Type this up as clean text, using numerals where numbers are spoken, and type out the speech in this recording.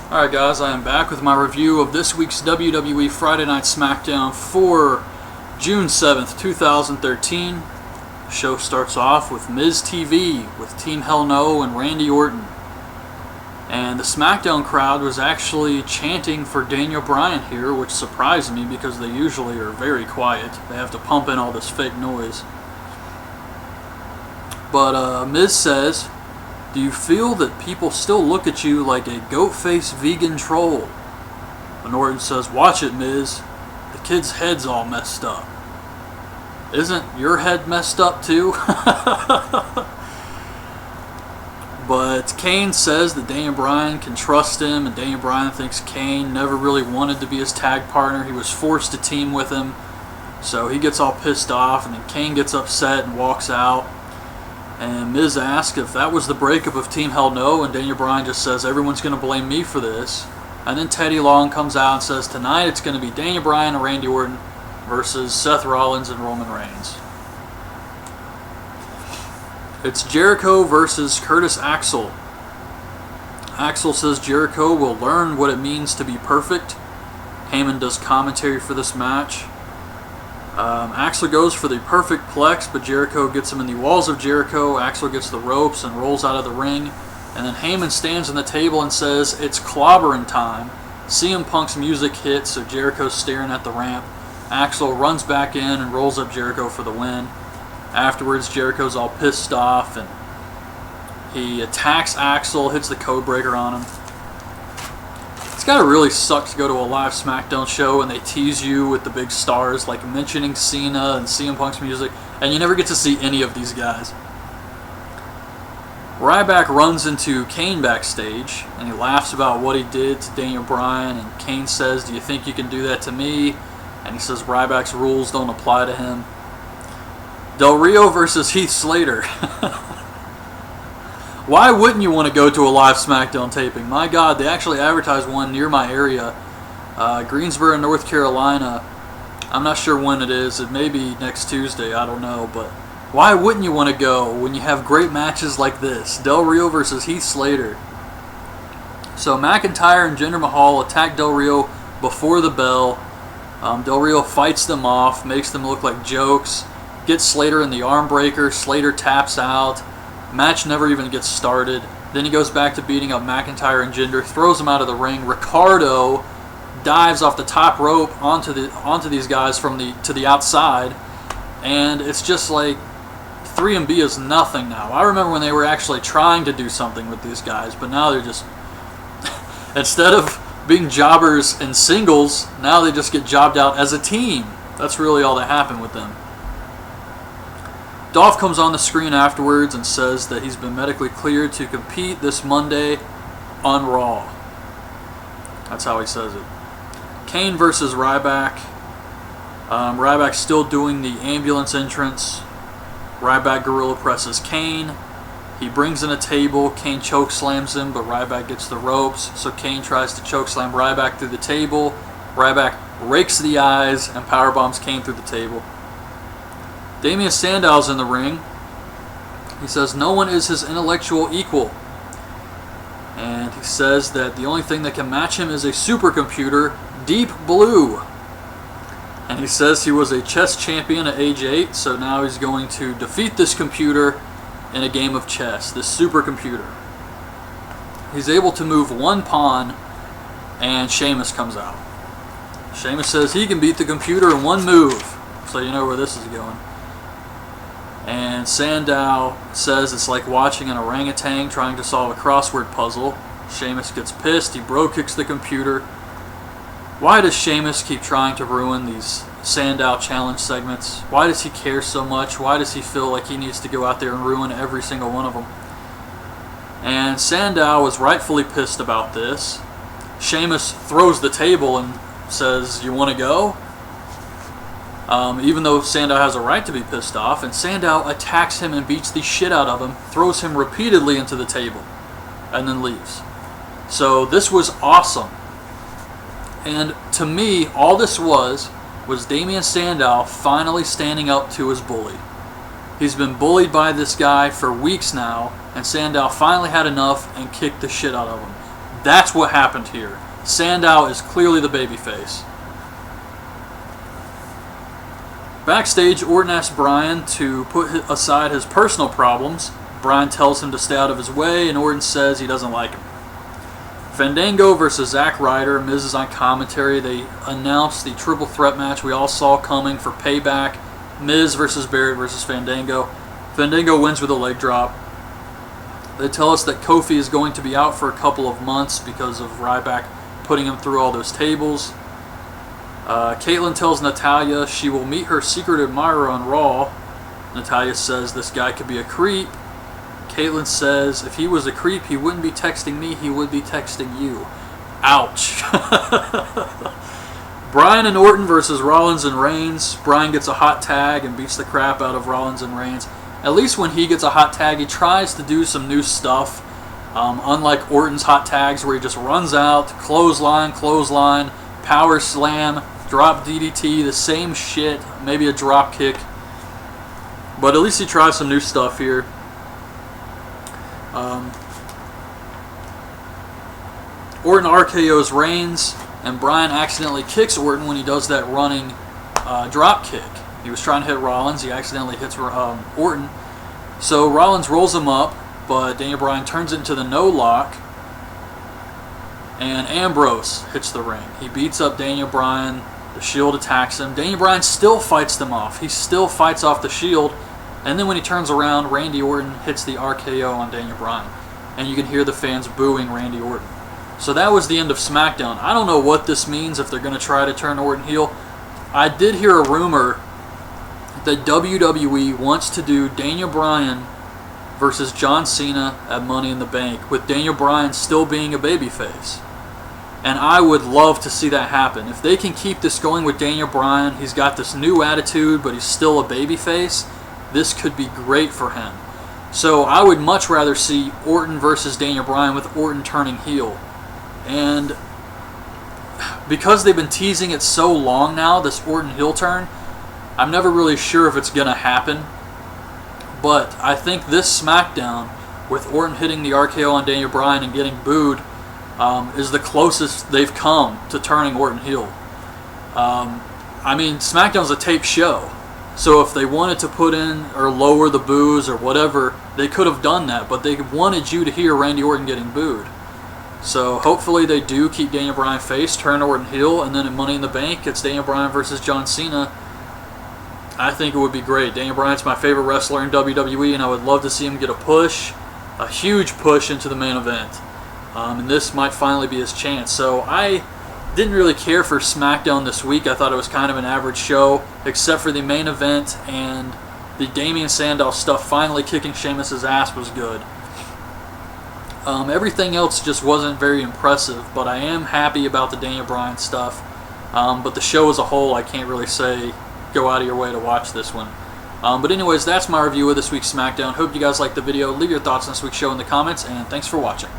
Alright guys, I am back with my review of this week's WWE Friday Night Smackdown for June 7th, 2013. The show starts off with Miz TV with Team Hell No and Randy Orton. And the Smackdown crowd was actually chanting for Daniel Bryan here, which surprised me because they usually are very quiet. They have to pump in all this fake noise. But Miz says, "Do you feel that people still look at you like a goat-faced vegan troll?" And Orton says, "Watch it, Miz. The kid's head's all messed up." Isn't your head messed up too? But Kane says that Daniel Bryan can trust him, and Daniel Bryan thinks Kane never really wanted to be his tag partner. He was forced to team with him. So he gets all pissed off, and then Kane gets upset and walks out. And Miz asks if that was the breakup of Team Hell No, and Daniel Bryan just says, "Everyone's going to blame me for this." And then Teddy Long comes out and says, "Tonight it's going to be Daniel Bryan and Randy Orton versus Seth Rollins and Roman Reigns." It's Jericho versus Curtis Axel. Axel says Jericho will learn what it means to be perfect. Heyman does commentary for this match. Axel goes for the perfect plex, but Jericho gets him in the walls of Jericho. Axel gets the ropes and rolls out of the ring. And then Heyman stands on the table and says, "It's clobbering time." CM Punk's music hits, so Jericho's staring at the ramp. Axel runs back in and rolls up Jericho for the win. Afterwards, Jericho's all pissed off, and he attacks Axel, hits the codebreaker on him. It's gotta really suck to go to a live SmackDown show and they tease you with the big stars, like mentioning Cena and CM Punk's music, and you never get to see any of these guys. Ryback runs into Kane backstage, and he laughs about what he did to Daniel Bryan, and Kane says, "Do you think you can do that to me?" And he says Ryback's rules don't apply to him. Del Rio versus Heath Slater. Why wouldn't you want to go to a live SmackDown taping? My God, they actually advertised one near my area. Greensboro, North Carolina. I'm not sure when it is. It may be next Tuesday. I don't know. But why wouldn't you want to go when you have great matches like this? Del Rio versus Heath Slater. So McIntyre and Jinder Mahal attack Del Rio before the bell. Del Rio fights them off, makes them look like jokes. Gets Slater in the arm breaker. Slater taps out. Match never even gets started. Then he goes back to beating up McIntyre and Jinder, throws him out of the ring. Ricardo dives off the top rope onto these guys to the outside, and it's just like 3B is nothing now. I remember when they were actually trying to do something with these guys, but now they're just instead of being jobbers in singles, now they just get jobbed out as a team. That's really all that happened with them. Dolph comes on the screen afterwards and says that he's been medically cleared to compete this Monday on Raw. That's how he says it. Kane versus Ryback. Ryback's still doing the ambulance entrance. Ryback gorilla presses Kane. He brings in a table. Kane chokeslams him, but Ryback gets the ropes. So Kane tries to chokeslam Ryback through the table. Ryback rakes the eyes and powerbombs Kane through the table. Damien Sandow's in the ring. He says no one is his intellectual equal. And he says that the only thing that can match him is a supercomputer, Deep Blue. And he says he was a chess champion at age 8, so now he's going to defeat this computer in a game of chess, this supercomputer. He's able to move one pawn, and Sheamus comes out. Sheamus says he can beat the computer in one move, so you know where this is going. And Sandow says it's like watching an orangutan trying to solve a crossword puzzle. Sheamus gets pissed. He bro kicks the computer. Why does Sheamus keep trying to ruin these Sandow challenge segments? Why does he care so much? Why does he feel like he needs to go out there and ruin every single one of them? And Sandow is rightfully pissed about this. Sheamus throws the table and says, "You want to go?" Even though Sandow has a right to be pissed off, and Sandow attacks him and beats the shit out of him, throws him repeatedly into the table, and then leaves. So this was awesome. And to me, all this was Damien Sandow finally standing up to his bully. He's been bullied by this guy for weeks now, and Sandow finally had enough and kicked the shit out of him. That's what happened here. Sandow is clearly the babyface. Backstage, Orton asks Bryan to put aside his personal problems. Bryan tells him to stay out of his way, and Orton says he doesn't like him. Fandango versus Zack Ryder. Miz is on commentary. They announced the triple threat match we all saw coming for Payback. Miz versus Barrett versus Fandango. Fandango wins with a leg drop. They tell us that Kofi is going to be out for a couple of months because of Ryback putting him through all those tables. Caitlyn tells Natalya she will meet her secret admirer on Raw. Natalya says this guy could be a creep. Caitlyn says if he was a creep, he wouldn't be texting me, he would be texting you. Ouch. Bryan and Orton versus Rollins and Reigns. Bryan gets a hot tag and beats the crap out of Rollins and Reigns. At least when he gets a hot tag, he tries to do some new stuff. Unlike Orton's hot tags where he just runs out, clothesline, power slam, drop DDT, the same shit, maybe a drop kick. But at least he tries some new stuff here. Orton RKO's Reigns, and Bryan accidentally kicks Orton when he does that running drop kick. He was trying to hit Rollins, he accidentally hits Orton. So Rollins rolls him up, but Daniel Bryan turns it into the no-lock, and Ambrose hits the ring. He beats up Daniel Bryan, the Shield attacks him. Daniel Bryan still fights them off. He still fights off the Shield, and then when he turns around, Randy Orton hits the RKO on Daniel Bryan. And you can hear the fans booing Randy Orton. So that was the end of SmackDown. I don't know what this means, if they're going to try to turn Orton heel. I did hear a rumor that WWE wants to do Daniel Bryan versus John Cena at Money in the Bank, with Daniel Bryan still being a babyface. And I would love to see that happen. If they can keep this going with Daniel Bryan, he's got this new attitude, but he's still a babyface, this could be great for him. So I would much rather see Orton versus Daniel Bryan with Orton turning heel. And because they've been teasing it so long now, this Orton heel turn, I'm never really sure if it's going to happen. But I think this SmackDown, with Orton hitting the RKO on Daniel Bryan and getting booed, is the closest they've come to turning Orton heel. I mean, SmackDown's a taped show. So if they wanted to put in or lower the boos or whatever, they could have done that. But they wanted you to hear Randy Orton getting booed. So hopefully they do keep Daniel Bryan face, turn Orton heel, and then in Money in the Bank, it's Daniel Bryan versus John Cena. I think it would be great. Daniel Bryan's my favorite wrestler in WWE, and I would love to see him get a push, a huge push into the main event. And this might finally be his chance. So I didn't really care for SmackDown this week. I thought it was kind of an average show, except for the main event, and the Damien Sandow stuff finally kicking Sheamus' ass was good. Everything else just wasn't very impressive, but I am happy about the Daniel Bryan stuff. But the show as a whole, I can't really say go out of your way to watch this one. But anyways, that's my review of this week's SmackDown. Hope you guys liked the video. Leave your thoughts on this week's show in the comments, and thanks for watching.